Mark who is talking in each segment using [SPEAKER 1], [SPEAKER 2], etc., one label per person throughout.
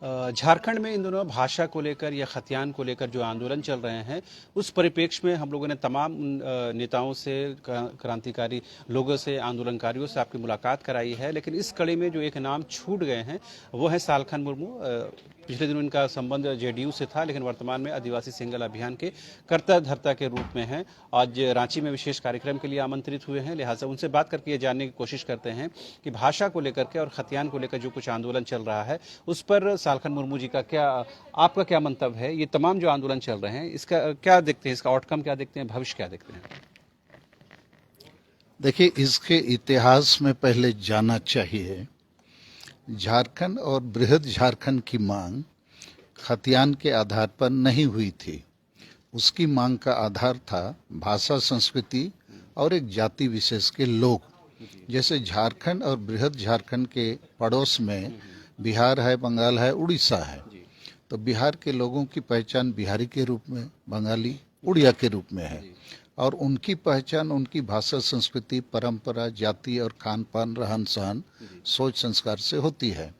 [SPEAKER 1] झारखंड में इन दोनों भाषा को लेकर या खतियान को लेकर जो आंदोलन चल रहे हैं, उस परिप्रेक्ष्य में हम लोगों ने तमाम नेताओं से, क्रांतिकारी लोगों से, आंदोलनकारियों से आपकी मुलाकात कराई है। लेकिन इस कड़ी में जो एक नाम छूट गए हैं वो है सालखन मुर्मू। पिछले दिनों इनका संबंध जेडीयू से था, लेकिन वर्तमान में आदिवासी सिंगल अभियान के कर्ता धर्ता के रूप में हैं। आज रांची में विशेष कार्यक्रम के लिए आमंत्रित हुए हैं, लिहाजा उनसे बात करके ये जानने की कोशिश करते हैं कि भाषा को लेकर के और खतियान को लेकर जो कुछ आंदोलन चल रहा है उस पर सालखन मुर्मू जी का आपका क्या मंतव्य है। ये तमाम जो आंदोलन चल रहे हैं इसका क्या देखते हैं, इसका आउटकम क्या देखते हैं, भविष्य क्या देखते हैं?
[SPEAKER 2] देखिए, इसके इतिहास में पहले जाना चाहिए। झारखंड और बृहद झारखंड की मांग खतियान के आधार पर नहीं हुई थी। उसकी मांग का आधार था भाषा, संस्कृति और एक जाति विशेष के लोग। जैसे झारखंड और बृहद झारखंड के पड़ोस में बिहार है, बंगाल है, उड़ीसा है। तो बिहार के लोगों की पहचान बिहारी के रूप में, बंगाली उड़िया के रूप में है, और उनकी पहचान उनकी भाषा, संस्कृति, परंपरा, जाति और खान पान, रहन सहन, सोच, संस्कार से होती है।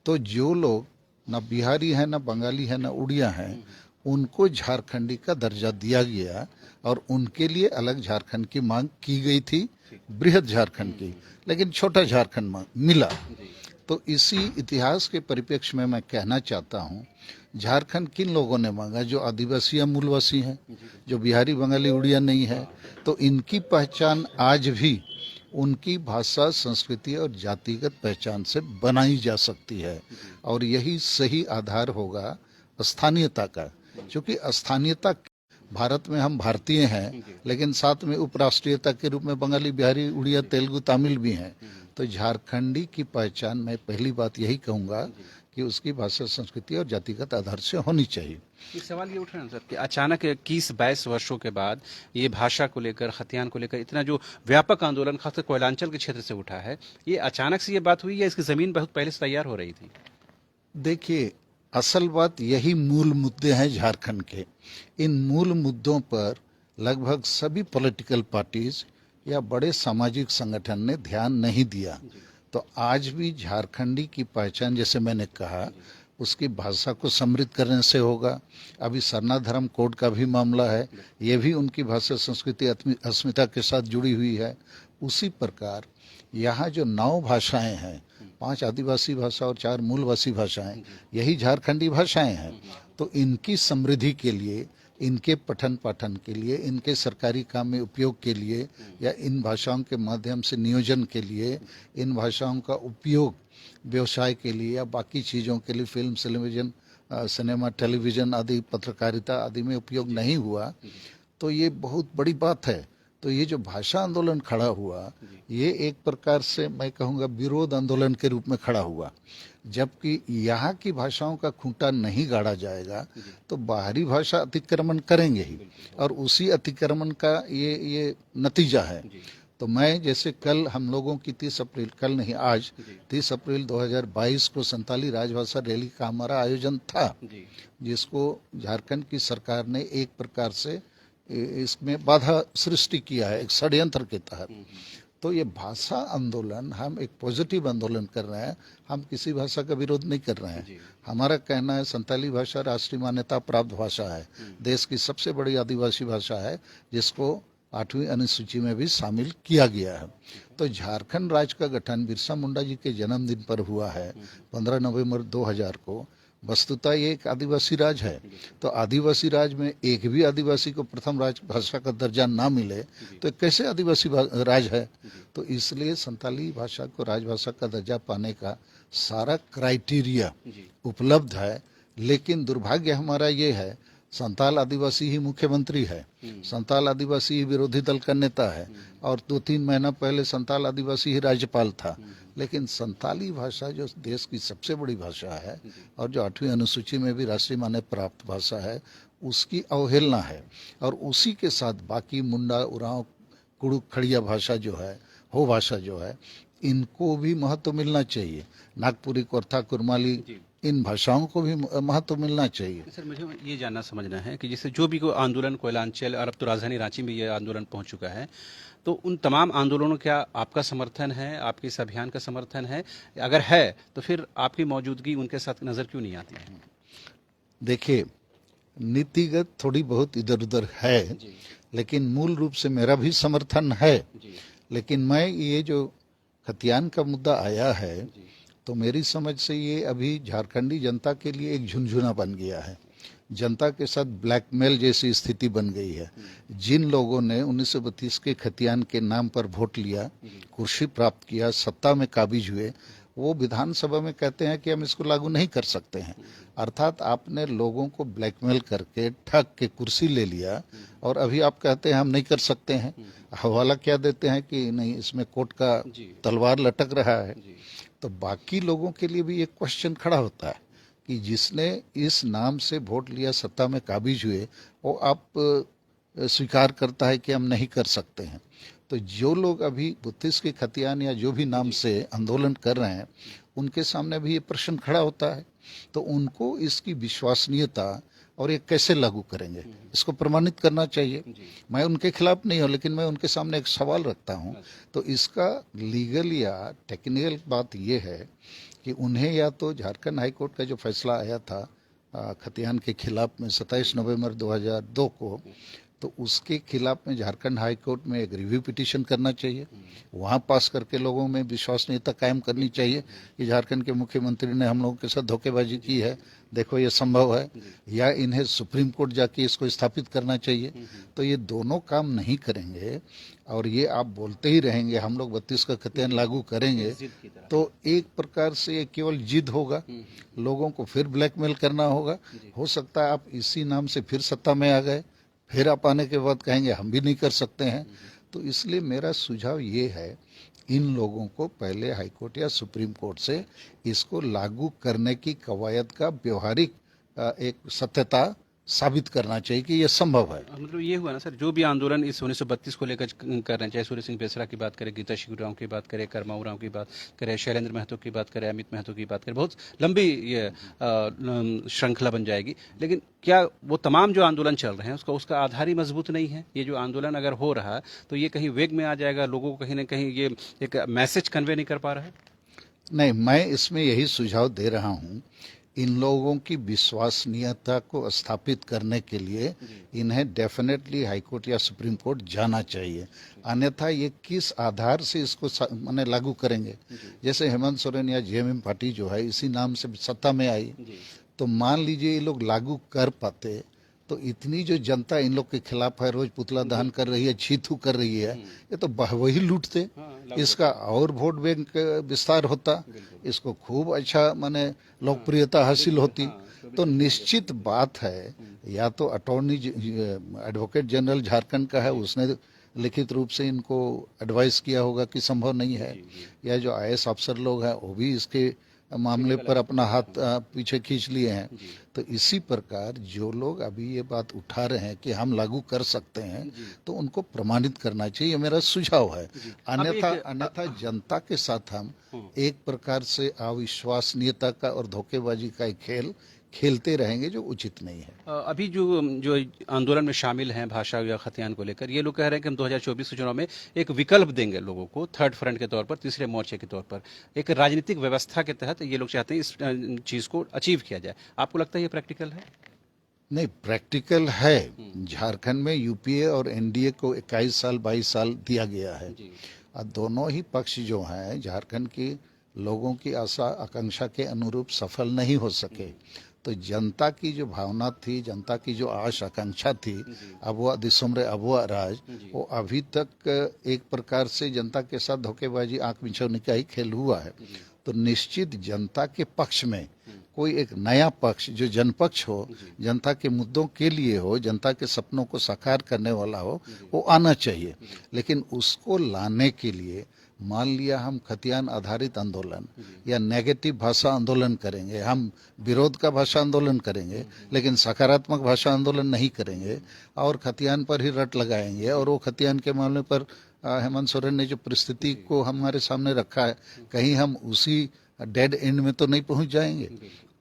[SPEAKER 2] तो जो लोग न बिहारी हैं, न बंगाली हैं, न उड़िया हैं, उनको झारखंडी का दर्जा दिया गया और उनके लिए अलग झारखंड की मांग की गई थी, बृहद झारखंड की, लेकिन छोटा झारखंड मिला। तो इसी इतिहास के परिप्रेक्ष्य में मैं कहना चाहता हूँ, झारखंड किन लोगों ने मांगा? जो आदिवासी या मूलवासी हैं, जो बिहारी, बंगाली, उड़िया नहीं है। तो इनकी पहचान आज भी उनकी भाषा, संस्कृति और जातिगत पहचान से बनाई जा सकती है, और यही सही आधार होगा स्थानीयता का। क्योंकि स्थानीयता, भारत में हम भारतीय हैं, लेकिन साथ में उपराष्ट्रीयता के रूप में बंगाली, बिहारी, उड़िया, तेलुगु, तमिल भी हैं। तो झारखंडी की पहचान, मैं पहली बात यही कहूँगा कि उसकी भाषा, संस्कृति और जातिगत आधार से होनी चाहिए।
[SPEAKER 1] ये सवाल ये उठ रहा है सर कि अचानक 21-22 वर्षों के बाद ये भाषा को लेकर, खतियान को लेकर इतना जो व्यापक आंदोलन खासकर कोयलांचल के क्षेत्र से उठा है, ये अचानक से ये बात हुई या इसकी जमीन बहुत पहले से तैयार हो रही थी?
[SPEAKER 2] देखिए, असल बात यही मूल मुद्दे हैं झारखंड के। इन मूल मुद्दों पर लगभग सभी पॉलिटिकल पार्टीज या बड़े सामाजिक संगठन ने ध्यान नहीं दिया। तो आज भी झारखंडी की पहचान, जैसे मैंने कहा, उसकी भाषा को समृद्ध करने से होगा। अभी सरना धर्म कोड का भी मामला है, ये भी उनकी भाषा, संस्कृति, अस्मिता के साथ जुड़ी हुई है। उसी प्रकार यहाँ जो 9 भाषाएं हैं, 5 आदिवासी भाषा और 4 मूलवासी भाषाएं, यही झारखंडी भाषाएं हैं। तो इनकी समृद्धि के लिए, इनके पठन पाठन के लिए, इनके सरकारी काम में उपयोग के लिए, या इन भाषाओं के माध्यम से नियोजन के लिए, इन भाषाओं का उपयोग व्यवसाय के लिए या बाकी चीज़ों के लिए, फिल्म, टेलीविजन, सिनेमा, टेलीविज़न आदि, पत्रकारिता आदि में उपयोग नहीं हुआ, तो ये बहुत बड़ी बात है। तो ये जो भाषा आंदोलन खड़ा हुआ, ये एक प्रकार से मैं कहूँगा विरोध आंदोलन के रूप में खड़ा हुआ। जबकि यहाँ की भाषाओं का खूंटा नहीं गाड़ा जाएगा तो बाहरी भाषा अतिक्रमण करेंगे ही, और उसी अतिक्रमण का ये नतीजा है। तो मैं, जैसे कल हम लोगों की 30 अप्रैल, कल नहीं आज 30 अप्रैल 2022 को संताली राजभाषा रैली का हमारा आयोजन था, जिसको झारखंड की सरकार ने एक प्रकार से इसमें बाधा सृष्टि किया है, एक षड्यंत्र के तहत। तो ये भाषा आंदोलन, हम एक पॉजिटिव आंदोलन कर रहे हैं, हम किसी भाषा का विरोध नहीं कर रहे हैं। हमारा कहना है संताली भाषा राष्ट्रीय मान्यता प्राप्त भाषा है, देश की सबसे बड़ी आदिवासी भाषा है, जिसको 8वीं अनुसूची में भी शामिल किया गया है। तो झारखंड राज्य का गठन बिरसा मुंडा जी के जन्मदिन पर हुआ है, 15 नवंबर 2000 को। वस्तुतः ये एक आदिवासी राज है। तो आदिवासी राज में एक भी आदिवासी को प्रथम राजभाषा का दर्जा ना मिले तो कैसे आदिवासी राज है? तो इसलिए संताली भाषा को राजभाषा का दर्जा पाने का सारा क्राइटेरिया उपलब्ध है। लेकिन दुर्भाग्य हमारा ये है, संताल आदिवासी ही मुख्यमंत्री है, संताल आदिवासी ही विरोधी दल का नेता है, और 2-3 महीना पहले संताल आदिवासी ही राज्यपाल था। लेकिन संताली भाषा जो देश की सबसे बड़ी भाषा है और जो 8वीं अनुसूची में भी राष्ट्रीय मान्यता प्राप्त भाषा है, उसकी अवहेलना है। और उसी के साथ बाकी मुंडा, उरांव, कुड़ुक, खड़िया भाषा जो है, हो भाषा जो है, इनको भी महत्व मिलना चाहिए। नागपुरी, कोरथा, कुरमाली, इन भाषाओं को भी महत्व मिलना चाहिए।
[SPEAKER 1] सर मुझे ये जानना समझना है कि जैसे जो भी कोई आंदोलन कोयलांचल और अब तो राजधानी रांची में ये आंदोलन पहुंच चुका है, तो उन तमाम आंदोलनों क्या आपका समर्थन है, आपके इस अभियान का समर्थन है? अगर है तो फिर आपकी मौजूदगी उनके साथ नज़र क्यों नहीं आती है?
[SPEAKER 2] देखिए, नीतिगत थोड़ी बहुत इधर उधर है,
[SPEAKER 1] जी
[SPEAKER 2] लेकिन मूल रूप से मेरा भी समर्थन है।
[SPEAKER 1] जी
[SPEAKER 2] लेकिन मैं ये जो खतियान का मुद्दा आया है,
[SPEAKER 1] जी
[SPEAKER 2] तो मेरी समझ से ये अभी झारखंडी जनता के लिए एक झुनझुना बन गया है। जनता के साथ ब्लैकमेल जैसी स्थिति बन गई है। जिन लोगों ने 1932 के खतियान के नाम पर वोट लिया, कुर्सी प्राप्त किया, सत्ता में काबिज हुए, वो विधानसभा में कहते हैं कि हम इसको लागू नहीं कर सकते हैं। अर्थात आपने लोगों को ब्लैकमेल करके ठग के कुर्सी ले लिया और अभी आप कहते हैं हम नहीं कर सकते हैं। हवाला क्या देते हैं कि नहीं, इसमें कोर्ट का तलवार लटक रहा है। तो बाकी लोगों के लिए भी एक क्वेश्चन खड़ा होता है कि जिसने इस नाम से वोट लिया, सत्ता में काबिज हुए, वो आप स्वीकार करता है कि हम नहीं कर सकते हैं। तो जो लोग अभी 32 के खतियान या जो भी नाम से आंदोलन कर रहे हैं, उनके सामने भी ये प्रश्न खड़ा होता है। तो उनको इसकी विश्वसनीयता और ये कैसे लागू करेंगे, इसको प्रमाणित करना चाहिए। मैं उनके खिलाफ नहीं हूँ, लेकिन मैं उनके सामने एक सवाल रखता हूँ। तो इसका लीगल या टेक्निकल बात ये है कि उन्हें या तो झारखंड हाई कोर्ट का जो फैसला आया था खतियान के खिलाफ में 27 नवंबर 2002 को, तो उसके खिलाफ में झारखंड हाई कोर्ट में एक रिव्यू पिटीशन करना चाहिए, वहाँ पास करके लोगों में विश्वसनीयता कायम करनी चाहिए कि झारखंड के मुख्यमंत्री ने हम लोगों के साथ धोखेबाजी की है, देखो ये संभव है। या इन्हें सुप्रीम कोर्ट जाके इसको स्थापित करना चाहिए। तो ये दोनों काम नहीं करेंगे और ये आप बोलते ही रहेंगे हम लोग 32 का खतियान लागू करेंगे, तो एक प्रकार से ये केवल जिद होगा, लोगों को फिर ब्लैकमेल करना होगा। हो सकता है आप इसी नाम से फिर सत्ता में आ गए, फिर आप आने के बाद कहेंगे हम भी नहीं कर सकते हैं। तो इसलिए मेरा सुझाव ये है, इन लोगों को पहले हाईकोर्ट या सुप्रीम कोर्ट से इसको लागू करने की कवायद का व्यवहारिक एक सत्यता साबित करना चाहिए कि यह संभव है।
[SPEAKER 1] मतलब ये हुआ ना सर, जो भी आंदोलन इस 1932 को लेकर कर रहे हैं, चाहे सूर्य सिंह बेसरा की बात करें, गीता शिवराम की बात करें, कर्मा उरांव की बात करें, शैलेंद्र महतो की बात करें, अमित महतो की बात करें, बहुत लंबी ये श्रृंखला बन जाएगी। लेकिन क्या वो तमाम जो आंदोलन चल रहे हैं उसका आधार ही मजबूत नहीं है? ये जो आंदोलन अगर हो रहा है तो ये कहीं वेग में आ जाएगा, लोगों को कहीं ना कहीं ये एक मैसेज कन्वे नहीं कर पा रहा है?
[SPEAKER 2] नहीं, मैं इसमें यही सुझाव दे रहा हूँ, इन लोगों की विश्वसनीयता को स्थापित करने के लिए इन्हें डेफिनेटली हाईकोर्ट या सुप्रीम कोर्ट जाना चाहिए। अन्यथा ये किस आधार से इसको माने लागू करेंगे? जैसे हेमंत सोरेन या जेएमएम पार्टी जो है इसी नाम से सत्ता में आई, तो मान लीजिए ये लोग लागू कर पाते, तो इतनी जो जनता इन लोग के खिलाफ है, रोज पुतला दहन कर रही है, छीथू कर रही है, ये तो वही लूटते। इसका और वोट बैंक विस्तार होता, इसको खूब अच्छा माने लोकप्रियता हासिल होती। तो निश्चित बात है, या तो एडवोकेट जनरल झारखंड का है, उसने लिखित रूप से इनको एडवाइस किया होगा कि संभव नहीं है, या जो आईएएस अफसर लोग हैं वो भी इसके मामले पर अपना हाथ पीछे खींच लिए हैं। तो इसी प्रकार जो लोग अभी ये बात उठा रहे हैं कि हम लागू कर सकते हैं, तो उनको प्रमाणित करना चाहिए, ये मेरा सुझाव है। अन्यथा जनता के साथ हम एक प्रकार से अविश्वसनीयता का और धोखेबाजी का एक खेल खेलते रहेंगे, जो उचित नहीं है।
[SPEAKER 1] अभी जो आंदोलन में शामिल हैं भाषा या खतियान को लेकर, ये लोग कह रहे हैं कि हम 2024 के चुनाव में एक विकल्प देंगे लोगों को, थर्ड फ्रंट के तौर पर, तीसरे मोर्चे के तौर पर, एक राजनीतिक व्यवस्था के तहत ये लोग चाहते हैं इस चीज़ को अचीव किया जाए। आपको लगता है ये प्रैक्टिकल है?
[SPEAKER 2] नहीं, प्रैक्टिकल है। झारखंड में यूपीए और एनडीए को 21 साल 22 साल दिया गया है, और दोनों ही पक्ष जो हैं झारखंड के लोगों की आशा आकांक्षा के अनुरूप सफल नहीं हो सके। तो जनता की जो भावना थी, जनता की जो आश आकांक्षा थी, अबुआ दिसुमरे अबुआ राज, वो अभी तक एक प्रकार से जनता के साथ धोखेबाजी, आंख मिचौनी का ही खेल हुआ है। तो निश्चित जनता के पक्ष में कोई एक नया पक्ष जो जनपक्ष हो, जनता के मुद्दों के लिए हो, जनता के सपनों को साकार करने वाला हो, वो आना चाहिए। लेकिन उसको लाने के लिए मान लिया हम खतियान आधारित आंदोलन या नेगेटिव भाषा आंदोलन करेंगे, हम विरोध का भाषा आंदोलन करेंगे, लेकिन सकारात्मक भाषा आंदोलन नहीं करेंगे और खतियान पर ही रट लगाएंगे, और वो खतियान के मामले पर हेमंत सोरेन ने जो परिस्थिति को हमारे सामने रखा है, कहीं हम उसी डेड एंड में तो नहीं पहुंच जाएंगे।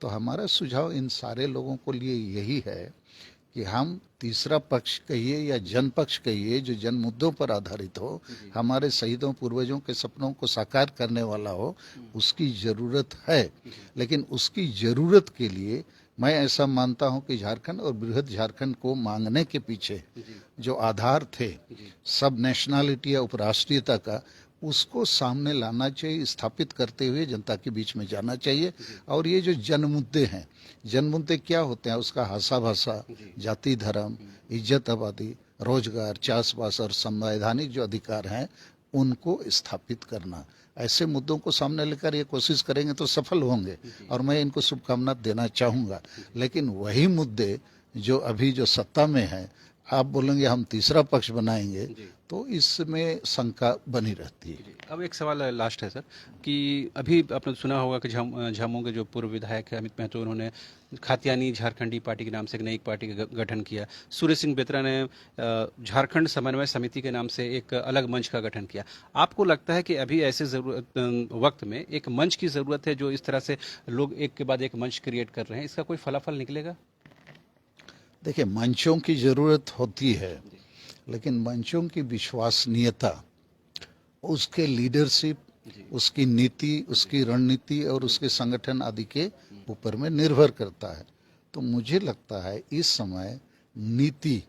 [SPEAKER 2] तो हमारा सुझाव इन सारे लोगों को लिए यही है कि हम तीसरा पक्ष कहिए या जन पक्ष कहिए, जो जन मुद्दों पर आधारित हो, हमारे शहीदों पूर्वजों के सपनों को साकार करने वाला हो, उसकी जरूरत है। लेकिन उसकी जरूरत के लिए मैं ऐसा मानता हूं कि झारखंड और बृहद झारखंड को मांगने के पीछे जो आधार थे सब नेशनलिटी या उपराष्ट्रीयता का, उसको सामने लाना चाहिए, स्थापित करते हुए जनता के बीच में जाना चाहिए। और ये जो जन मुद्दे हैं, जन मुद्दे क्या होते हैं, उसका हासा भाषा, जाति धर्म, इज्जत आबादी, रोजगार, चाषबास और संवैधानिक जो अधिकार हैं उनको स्थापित करना, ऐसे मुद्दों को सामने लेकर ये कोशिश करेंगे तो सफल होंगे और मैं इनको शुभकामना देना चाहूँगा। लेकिन वही मुद्दे जो अभी जो सत्ता में है, आप बोलेंगे हम तीसरा पक्ष बनाएंगे, तो इसमें शंका बनी रहती है।
[SPEAKER 1] अब एक सवाल लास्ट है सर, कि अभी आपने सुना होगा कि झामुमो के जो पूर्व विधायक है अमित महतो, उन्होंने खातियानी झारखंडी पार्टी के नाम से एक नई पार्टी का गठन किया। सूर्य सिंह बेत्रा ने झारखंड समन्वय समिति के नाम से एक अलग मंच का गठन किया। आपको लगता है कि अभी ऐसे वक्त में एक मंच की ज़रूरत है, जो इस तरह से लोग एक के बाद एक मंच क्रिएट कर रहे हैं, इसका कोई फलाफल निकलेगा?
[SPEAKER 2] देखिए, मंचों की जरूरत होती है, लेकिन मंचों की विश्वसनीयता उसके लीडरशिप, उसकी नीति, उसकी रणनीति और उसके संगठन आदि के ऊपर में निर्भर करता है। तो मुझे लगता है इस समय नीति,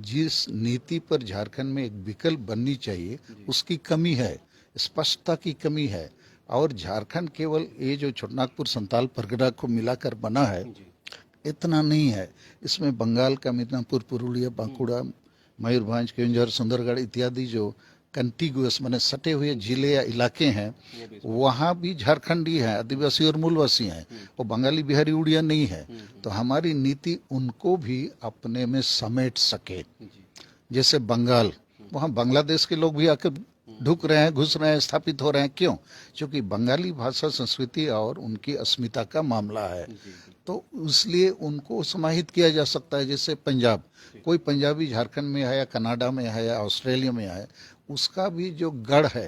[SPEAKER 2] जिस नीति पर झारखंड में एक विकल्प बननी चाहिए, उसकी कमी है, स्पष्टता की कमी है। और झारखंड केवल ये जो छोटनागपुर संताल परगना को मिलाकर बना है, इतना नहीं है। इसमें बंगाल का मिदनापुर, पुरुलिया, बांकुड़ा, मयूरभंज, केंझर, सुंदरगढ़ इत्यादि जो कंटिगुअस माने सटे हुए जिले या इलाके हैं, वहाँ भी झारखंडी हैं, आदिवासी और मूलवासी हैं, वो बंगाली, बिहारी, उड़िया नहीं है। तो हमारी नीति उनको भी अपने में समेट सके। जैसे बंगाल, वहाँ बांग्लादेश के लोग भी आकर ढुक रहे हैं, घुस रहे हैं, स्थापित हो रहे हैं। क्यों? क्योंकि बंगाली भाषा, संस्कृति और उनकी अस्मिता का मामला है। तो इसलिए उनको समाहित किया जा सकता है। जैसे पंजाब, कोई पंजाबी झारखंड में है या कनाडा में है या ऑस्ट्रेलिया में है, उसका भी जो गढ़ है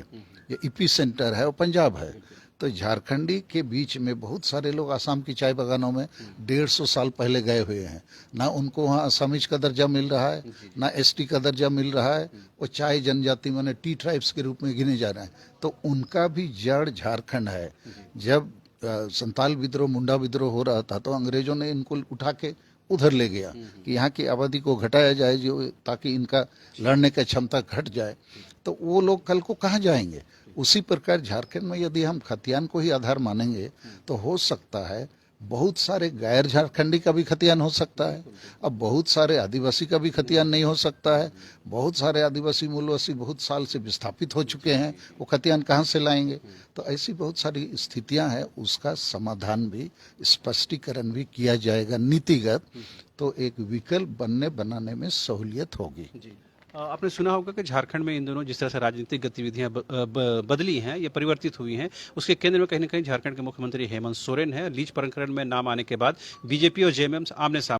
[SPEAKER 2] या इपी सेंटर है वो पंजाब है। तो झारखंडी के बीच में बहुत सारे लोग आसाम की चाय बागानों में 150 साल पहले गए हुए हैं। ना उनको वहाँ असामीज का दर्जा मिल रहा है, ना एसटी का दर्जा मिल रहा है। वो चाय जनजाति माने टी ट्राइब्स के रूप में गिने जा रहे हैं। तो उनका भी जड़ झारखंड है। जब संताल विद्रोह, मुंडा विद्रोह हो रहा था, तो अंग्रेजों ने इनको उठा के उधर ले गया कि यहाँ की आबादी को घटाया जाए, जो ताकि इनका लड़ने की क्षमता घट जाए। तो वो लोग कल को कहाँ जाएंगे? उसी प्रकार झारखंड में यदि हम खतियान को ही आधार मानेंगे, तो हो सकता है बहुत सारे गैर झारखंडी का भी खतियान हो सकता है। अब बहुत सारे आदिवासी का भी खतियान नहीं हो सकता है। बहुत सारे आदिवासी मूलवासी बहुत साल से विस्थापित हो चुके हैं, वो खतियान कहाँ से लाएंगे? तो ऐसी बहुत सारी स्थितियां हैं, उसका समाधान भी, स्पष्टीकरण भी किया जाएगा नीतिगत, तो एक विकल्प बनाने में सहूलियत होगी।
[SPEAKER 1] आपने सुना होगा कि झारखंड में इन दोनों जिस तरह से राजनीतिक गतिविधियां बदली हैं, ये परिवर्तित हुई हैं, उसके केंद्र में कहीं ना कहीं झारखंड के मुख्यमंत्री हेमंत सोरेन है। लीज प्रकरण में नाम आने के बाद बीजेपी और जेएमएम आमने सामने